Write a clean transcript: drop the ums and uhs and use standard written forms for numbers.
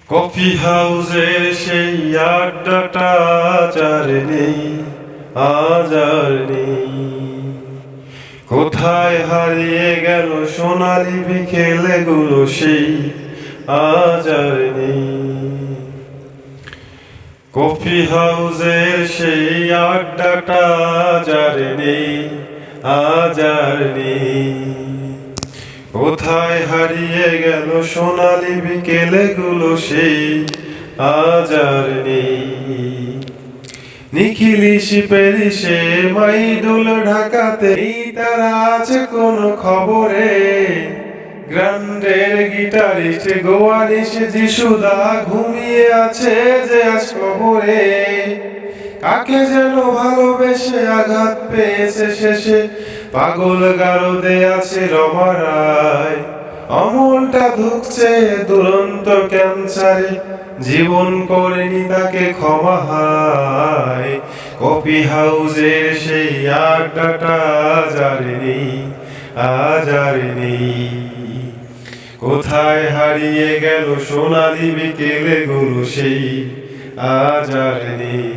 Coffee হাউসের সেই আড্ডাটা আজ আর নেই, আজ আর নেই। কোথায় হারিয়ে গেল সোনালি বিকেলগুলো সেই, আজ আর নেই। কফি হাউসের সেই আড্ডাটা আজ আর নেই, আজ আর নেই। কোথায় হারিয়ে গেল সোনালি বিকেলগুলো সেই, আজ আর নেই। নিখিলিশি পেরিসে মাইদুল ঢাকাতে তারা আছে কোন খবরে। গ্রান্ডের গিটারিস্ট গোয়ালিশ যিশুদা ঘুমিয়ে আছে যে আজ কবরে। কাকে যেন ভালোবেসে আঘাত পেয়েছে শেষে, পাগল গারদে আছে রমারায়। অমলটা ধুকছে দুরন্ত ক্যান্সারে, জীবন করেনি তাকে ক্ষমা হায়। কফি হাউসের সেই আড্ডাটা আজ আর নেই, আজ আর নেই। কোথায় হারিয়ে গেল সোনালি বিকেলগুলো সেই, আজ আর নেই।